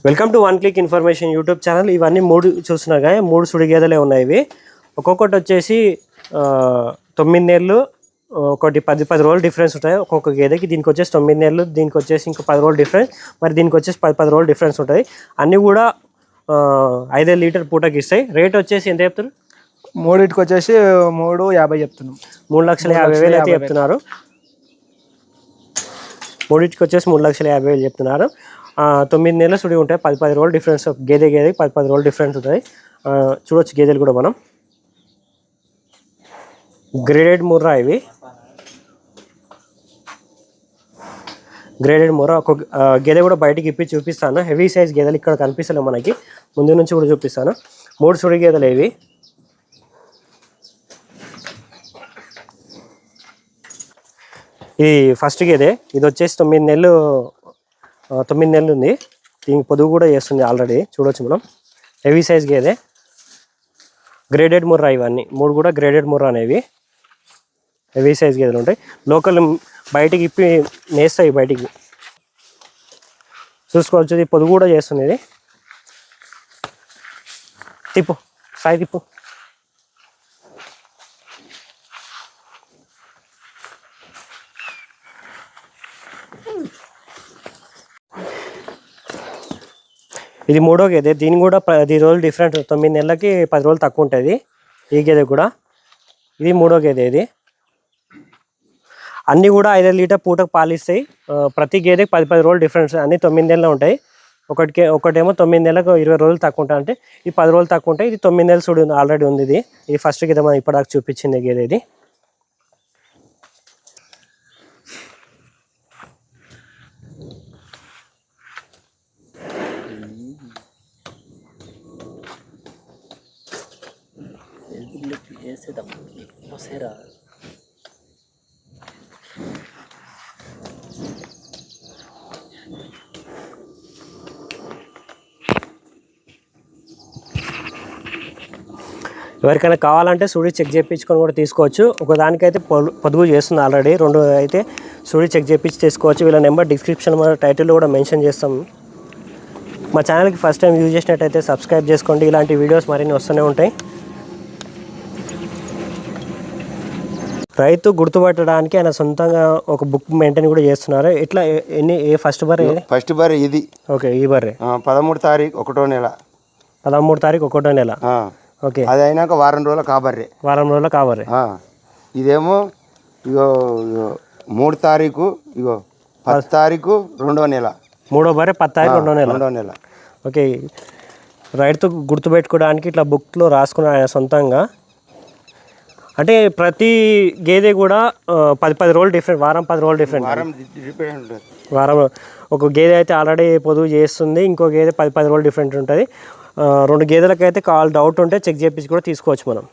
Welcome to one click information YouTube channel. ఇవన్నీ మూడు చూస్తున్నారు కానీ మూడు సుడి గేదెలే ఉన్నాయి. ఇవి ఒక్కొక్కటి వచ్చేసి 9 నెలలు, ఒకటి 10 రోజులు డిఫరెన్స్ ఉంటాయి ఒక్కొక్క గేదెకి. దీనికి వచ్చేసి 9 నెలలు, దీనికి వచ్చేసి ఇంకా 10 రోజులు డిఫరెన్స్, మరి దీనికి వచ్చేసి 10 రోజులు డిఫరెన్స్ ఉంటుంది. అన్నీ కూడా 5 లీటర్ పూటకి ఇస్తాయి. రేట్ వచ్చేసి ఎంత చెప్తారు? మూడింటికి వచ్చేసి 3,50 చెప్తున్నాం. 3,50,000 అయితే చెప్తున్నారు. మూడింటికి వచ్చేసి 3,50,000 చెప్తున్నారు. 9 నెలల సుడి ఉంటాయి. 10 రోజులు డిఫరెన్స్ గేదెకి 10 రోజులు డిఫరెన్స్ ఉంటుంది. చూడొచ్చు గేదెలు కూడా మనం. గ్రేడెడ్ ముర్రా ఇవి, గ్రేడెడ్ ముర్రా. ఒక గేదె కూడా బయటికి ఇప్పి చూపిస్తాను. హెవీ సైజ్ గేదెలు ఇక్కడ కనిపిస్తలేవు మనకి, ముందు నుంచి కూడా చూపిస్తాను. 3 సుడి గేదెలు ఇవి. ఇది ఫస్ట్ గేదె. ఇది వచ్చేసి 9 నెలలు ఉంది. దీనికి పొదుగు కూడా చేస్తుంది ఆల్రెడీ, చూడొచ్చు మనం. హెవీ సైజ్ గేదె, గ్రేడెడ్ ముర్రా. ఇవన్నీ 3 కూడా గ్రేడెడ్ ముర్రా అనేవి. హెవీ సైజ్ గేదెలు ఉంటాయి. లోకల్ బయటికి ఇప్పి నేస్తాయి బయటికి, చూసుకోవచ్చు. ఇది పొదుగు కూడా చేస్తుంది. ఇది తిప్పు, సాయి తిప్పు. ఇది మూడో గేదె. దీని కూడా 10 రోజులు డిఫరెంట్. 9 నెలలకి 10 రోజులు తక్కువ ఉంటుంది ఈ గేదె కూడా. ఇది మూడో గేదె. ఇది అన్నీ కూడా 5 లీటర్ పూటకు పాలిస్తాయి. ప్రతి గేదెకి 10 రోజులు డిఫరెన్స్. అన్నీ 9 నెలలు ఉంటాయి. ఒకటేమో 9 నెలలకు 20 రోజులు తక్కువ ఉంటాయి, అంటే ఈ 10 రోజులు తక్కువ ఉంటాయి. ఇది 9 నెలలు చూడు ఆల్రెడీ ఉంది. ఇది ఫస్ట్ గేదె మనం ఇప్పటిదాకా చూపించింది గేదె. ఇది ఎవరికైనా కావాలంటే సుడి చెక్ చేయించుకొని కూడా తీసుకోవచ్చు. ఒకదానికైతే పొదుగు చేస్తుంది ఆల్రెడీ, 2 అయితే సుడి చెక్ చేయించి తీసుకోవచ్చు. వీళ్ళ నెంబర్ డిస్క్రిప్షన్ టైటిల్లో కూడా మెన్షన్ చేస్తాం. మా ఛానల్కి ఫస్ట్ టైం యూజ్ చేసినట్టయితే సబ్స్క్రైబ్ చేసుకోండి. ఇలాంటి వీడియోస్ మరిన్ని వస్తూనే ఉంటాయి. రైతు గుర్తుపట్టడానికి ఆయన సొంతంగా ఒక బుక్ మెయింటైన్ కూడా చేస్తున్నారు. ఇట్లా ఫస్ట్ బర్రె ఇది. ఓకే, ఈ బర్రె 13 తారీఖు 1వ నెల. 13 తారీఖు 1వ నెల. ఓకే, అది అయినాక వారం రోజుల కాబర్రె. ఇదేమో ఇగో 3 తారీఖు, ఇగో 10 తారీఖు 2వ నెల. 3వ బర్రె 10 తారీఖు 2వ నెల. ఓకే, రైతు గుర్తుపెట్టుకోవడానికి ఇట్లా బుక్లో రాసుకున్నాడు ఆయన సొంతంగా. అంటే ప్రతి గేదె కూడా 10 రోజులు డిఫరెంట్, వారం 10 రోజులు డిఫరెంట్. వారం ఒక గేదె అయితే ఆల్రెడీ పొదుగు చేస్తుంది, ఇంకో గేదె 10 రోజులు డిఫరెంట్ ఉంటుంది. 2 గేదెలకైతే డౌట్ ఉంటే చెక్ చేయించి కూడా తీసుకోవచ్చు మనం.